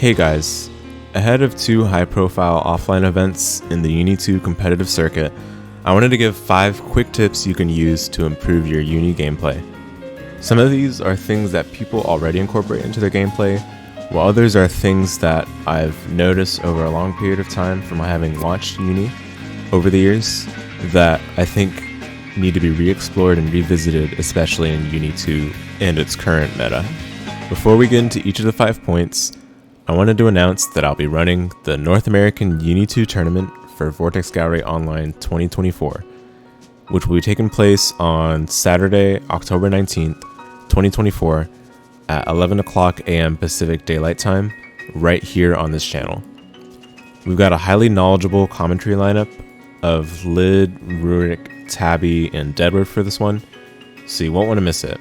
Hey guys, ahead of 2 high-profile offline events in the UNI2 competitive circuit, I wanted to give 5 quick tips you can use to improve your Uni gameplay. Some of these are things that people already incorporate into their gameplay, while others are things that I've noticed over a long period of time from having watched Uni over the years that I think need to be re-explored and revisited, especially in Uni2 and its current meta. Before we get into each of the 5 points, I wanted to announce that I'll be running the North American UNI2 tournament for Vortex Gallery Online 2024, which will be taking place on Saturday, October 19th, 2024 at 11 o'clock a.m. Pacific Daylight Time, right here on this channel. We've got a highly knowledgeable commentary lineup of Lid, Rurik, Tabby, and Deadwood for this one, so you won't want to miss it.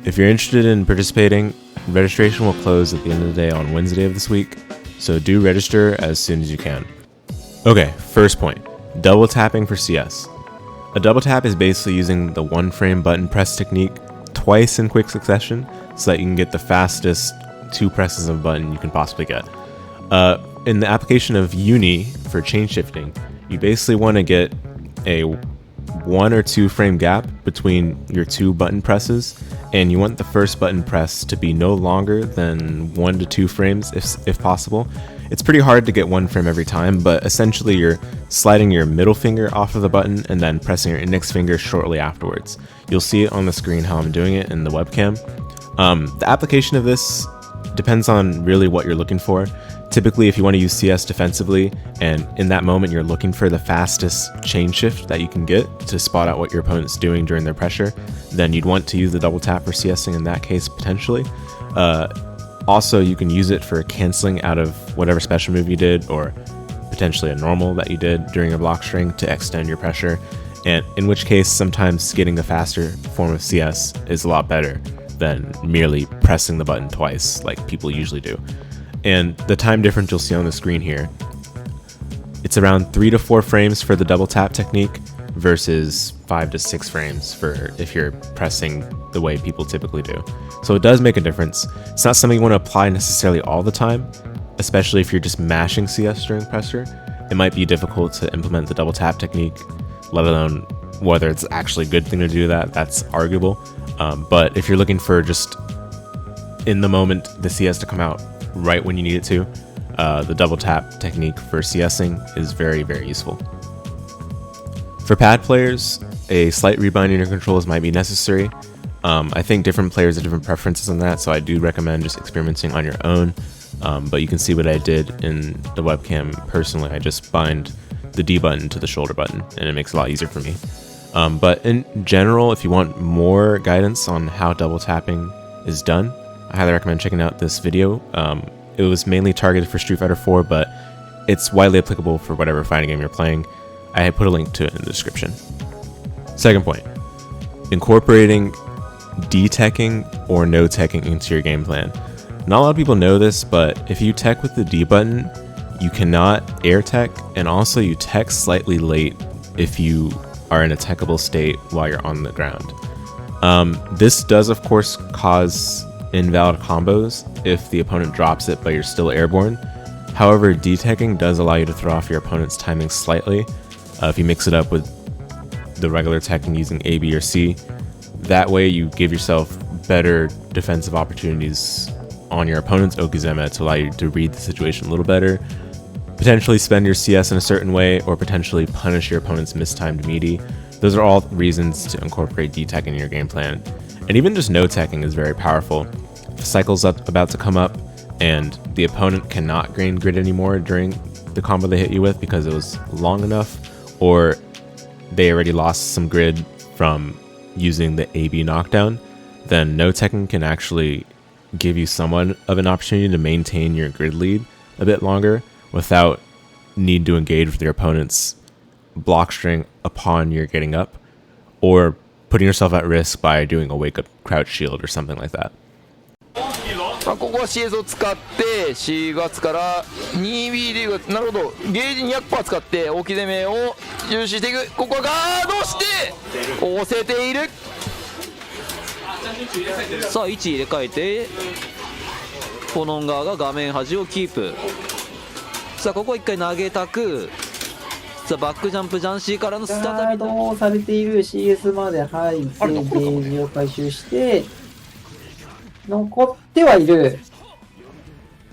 If you're interested in participating, registration will close at the end of the day on Wednesday of this week, so do register as soon as you can. Okay, first point, double tapping for CS. A double tap is basically using the 1-frame button press technique twice in quick succession so that you can get the fastest 2 presses of a button you can possibly get. In the application of Uni for chain shifting, you basically want to get a 1 or 2 frame gap between your 2 button presses, and you want the first button press to be no longer than 1 to 2 frames if possible. It's pretty hard to get 1 frame every time, but essentially you're sliding your middle finger off of the button and then pressing your index finger shortly afterwards. You'll see it on the screen how I'm doing it in the webcam. The application of this depends on really what you're looking for. Typically, if you want to use CS defensively, and in that moment you're looking for the fastest chain shift that you can get to spot out what your opponent's doing during their pressure, then you'd want to use the double tap for CSing in that case, potentially. Also, you can use it for canceling out of whatever special move you did, or potentially a normal that you did during a block string to extend your pressure, and in which case sometimes getting the faster form of CS is a lot better than merely pressing the button twice like people usually do. And the time difference you'll see on the screen here, it's around 3 to 4 frames for the double tap technique versus 5 to 6 frames for if you're pressing the way people typically do. So it does make a difference. It's not something you want to apply necessarily all the time, especially if you're just mashing CS during pressure. It might be difficult to implement the double tap technique, let alone whether it's actually a good thing to do that, that's arguable. But if you're looking for just in the moment the CS to come out right when you need it to, the double tap technique for CSing is very, very useful. For pad players, a slight rebinding your controls might be necessary. I think different players have different preferences on that, so I do recommend just experimenting on your own. But you can see what I did in the webcam personally. I just bind the D button to the shoulder button, and it makes it a lot easier for me. But in general, if you want more guidance on how double tapping is done, I highly recommend checking out this video. It was mainly targeted for Street Fighter 4, but it's widely applicable for whatever fighting game you're playing. I put a link to it in the description. Second point, incorporating D-teching or no-teching into your game plan. Not a lot of people know this, but if you tech with the D button, you cannot air tech, and also you tech slightly late if you are in a techable state while you're on the ground. This does of course cause invalid combos if the opponent drops it but you're still airborne. However, D-teching does allow you to throw off your opponent's timing slightly if you mix it up with the regular teching using A, B, or C. That way you give yourself better defensive opportunities on your opponent's Okizeme to allow you to read the situation a little better, potentially spend your CS in a certain way, or potentially punish your opponent's mistimed meaty. Those are all reasons to incorporate D-teching in your game plan. And even just no-teching is very powerful. If a cycle's about to come up and the opponent cannot gain grid anymore during the combo they hit you with because it was long enough, or they already lost some grid from using the AB knockdown, then no-teching can actually give you somewhat of an opportunity to maintain your grid lead a bit longer without need to engage with your opponent's block string upon your getting up, or putting yourself at risk by doing a wake up crouch shield or something like that. ここは CS を使って C 月から 2BD がなるほどゲージ 200% 使って置き攻めを重視していく。ここはガードして押せている。さあ位置入れ替えてポノン側が画面端をキープ。さあここ1回投げたく、さあバックジャンプジャンシーからの再びガードをされている CS まで入ってゲージを回収して残ってはいる。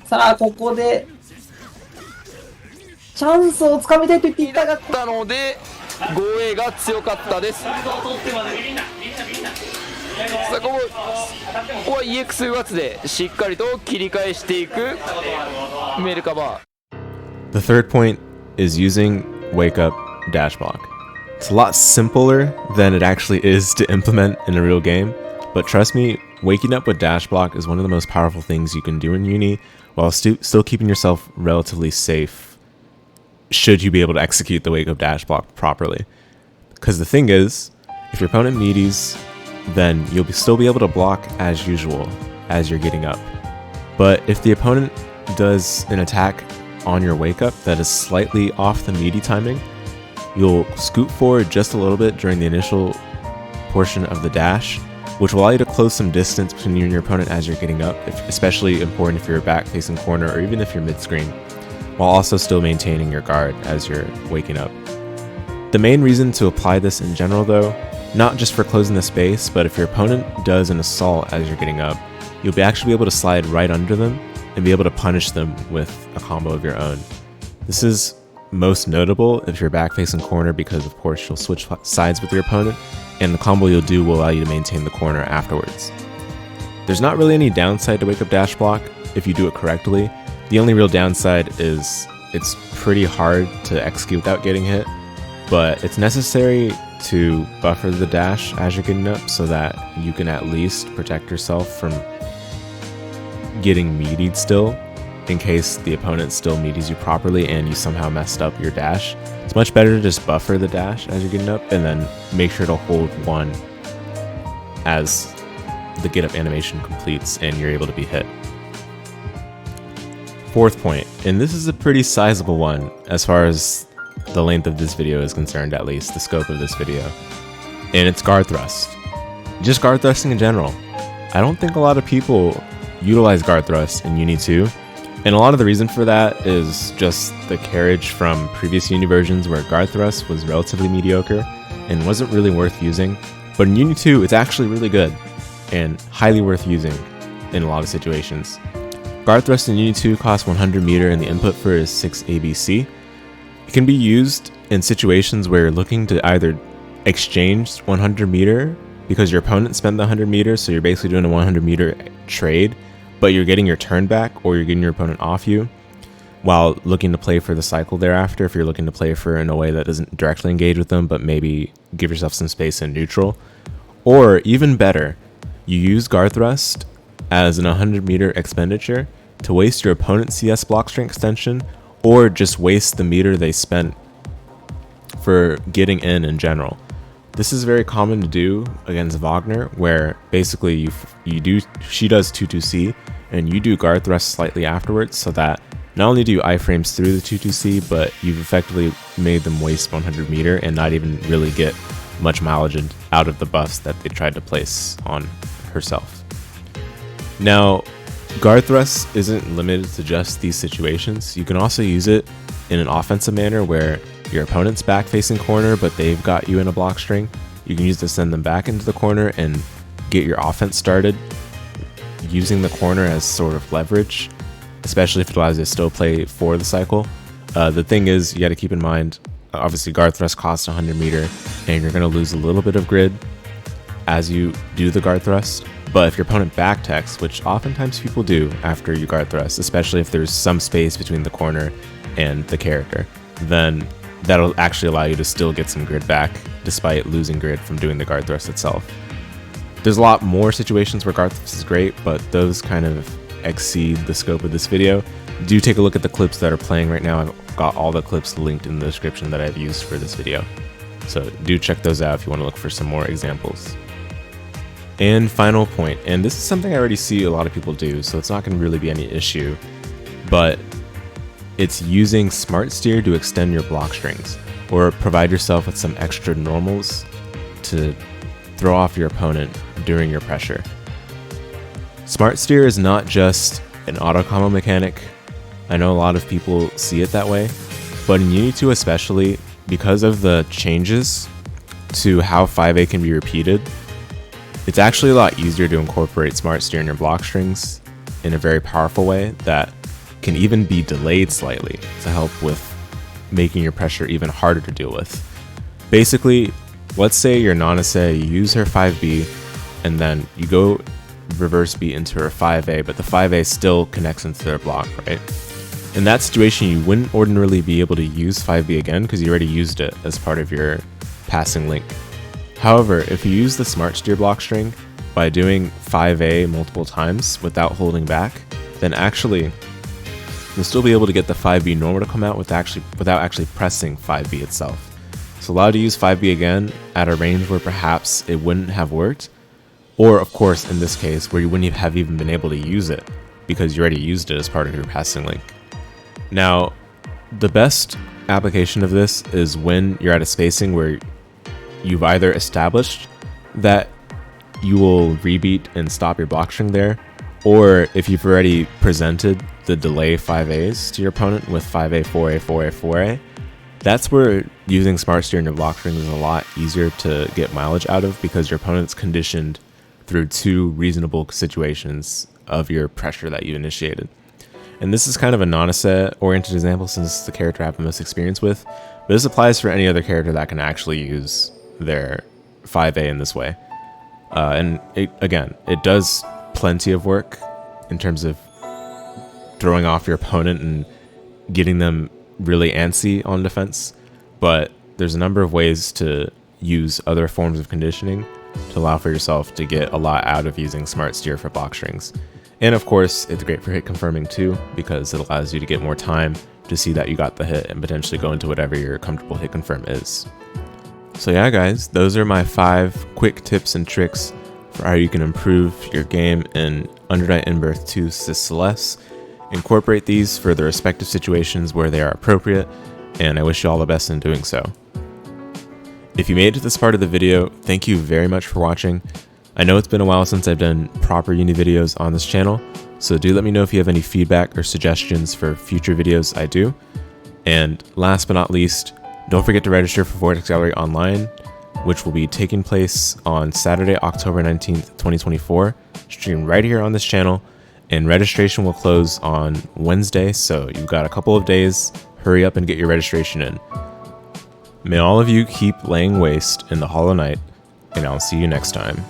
さあここでチャンスをつかみたいと言っていたがったので護衛が強かったです。さあここは EX 上圧でしっかりと切り返していくメルカバー。 The third point is using wakeup dashblock. It's a lot simpler than it actually is to implement in a real game, but trust me, waking up with dashblock is one of the most powerful things you can do in Uni while still keeping yourself relatively safe should you be able to execute the wakeup dashblock properly. Because the thing is, if your opponent meaties, then you'll still be able to block as usual as you're getting up. But if the opponent does an attack on your wake up that is slightly off the meaty timing, you'll scoot forward just a little bit during the initial portion of the dash, which will allow you to close some distance between you and your opponent as you're getting up, especially important if you're back facing corner or even if you're mid-screen, while also still maintaining your guard as you're waking up. The main reason to apply this in general though, not just for closing the space, but if your opponent does an assault as you're getting up, you'll actually be able to slide right under them and be able to punish them with a combo of your own. This is most notable if you're back facing corner because of course you'll switch sides with your opponent and the combo you'll do will allow you to maintain the corner afterwards. There's not really any downside to wake up dash block if you do it correctly. The only real downside is it's pretty hard to execute without getting hit, but it's necessary to buffer the dash as you're getting up so that you can at least protect yourself from getting meatied still in case the opponent still meaties you properly and you somehow messed up your dash. It's much better to just buffer the dash as you're getting up and then make sure to hold one as the get up animation completes and you're able to be hit. Fourth point, and this is a pretty sizable one as far as the length of this video is concerned, at least the scope of this video, and it's guard thrust. Just guard thrusting in general. I don't think a lot of people utilize guard thrust in Uni2, and a lot of the reason for that is just the carriage from previous Uni versions where guard thrust was relatively mediocre and wasn't really worth using, but in Uni2 it's actually really good and highly worth using in a lot of situations. Guard thrust in Uni2 costs 100 meter and the input for is 6 ABC. It can be used in situations where you're looking to either exchange 100 meter because your opponent spent the 100 meters, so you're basically doing a 100 meter trade, but you're getting your turn back or you're getting your opponent off you while looking to play for the cycle thereafter if you're looking to play for in a way that doesn't directly engage with them but maybe give yourself some space in neutral. Or even better, you use guard thrust as an 100 meter expenditure to waste your opponent's CS blockstring extension or just waste the meter they spent for getting in general. This is very common to do against Wagner, where basically she does 2-2C and you do guard thrust slightly afterwards, so that not only do you iframes through the 2-2C, but you've effectively made them waste 100 meter and not even really get much mileage out of the buffs that they tried to place on herself. Now, guard thrust isn't limited to just these situations. You can also use it in an offensive manner where your opponent's back facing corner, but they've got you in a block string. You can use to send them back into the corner and get your offense started using the corner as sort of leverage, especially if it allows you to still play for the cycle. The thing is, you got to keep in mind, obviously guard thrust costs 100 meter and you're going to lose a little bit of grid as you do the guard thrust. But if your opponent backtechs, which oftentimes people do after you guard thrust, especially if there's some space between the corner and the character, then that'll actually allow you to still get some grid back despite losing grid from doing the guard thrust itself. There's a lot more situations where guard thrust is great, but those kind of exceed the scope of this video. Do take a look at the clips that are playing right now. I've got all the clips linked in the description that I've used for this video, so do check those out if you want to look for some more examples. And final point, and this is something I already see a lot of people do, so it's not going to really be any issue, but it's using smart steer to extend your block strings or provide yourself with some extra normals to throw off your opponent during your pressure. Smart steer is not just an auto combo mechanic. I know a lot of people see it that way, but in UNI2 especially, because of the changes to how 5A can be repeated, it's actually a lot easier to incorporate smart steer in your block strings in a very powerful way that can even be delayed slightly to help with making your pressure even harder to deal with. Basically, let's say your Nanase, you use her 5B, and then you go reverse beat into her 5A, but the 5A still connects into their block, right? In that situation, you wouldn't ordinarily be able to use 5B again because you already used it as part of your passing link. However, if you use the smart steer block string by doing 5A multiple times without holding back, then actually you'll still be able to get the 5B normal to come out without actually pressing 5B itself. So allow to use 5B again at a range where perhaps it wouldn't have worked, or of course in this case where you wouldn't have even been able to use it because you already used it as part of your passing link. Now, the best application of this is when you're at a spacing where you've either established that you will rebeat and stop your block string there, or if you've already presented the delay 5As to your opponent with 5A, 4A, 4A, 4A, that's where using smart steer in your block string is a lot easier to get mileage out of because your opponent's conditioned through two reasonable situations of your pressure that you initiated. And this is kind of a Nanase oriented example since it's the character I have the most experience with, but this applies for any other character that can actually use their 5A in this way. And it does plenty of work in terms of throwing off your opponent and getting them really antsy on defense, but there's a number of ways to use other forms of conditioning to allow for yourself to get a lot out of using smart steer for block strings. And of course, it's great for hit confirming too, because it allows you to get more time to see that you got the hit and potentially go into whatever your comfortable hit confirm is. So yeah guys, those are my 5 quick tips and tricks for how you can improve your game in Undernight In-Birth 2 Celes. Incorporate these for the respective situations where they are appropriate, and I wish you all the best in doing so. If you made it to this part of the video, thank you very much for watching. I know it's been a while since I've done proper uni videos on this channel, so do let me know if you have any feedback or suggestions for future videos I do. And last but not least, don't forget to register for Vortex Gallery Online, which will be taking place on Saturday, October 19th, 2024, streamed right here on this channel, and registration will close on Wednesday, so you've got a couple of days. Hurry up and get your registration in. May all of you keep laying waste in the hollow night, and I'll see you next time.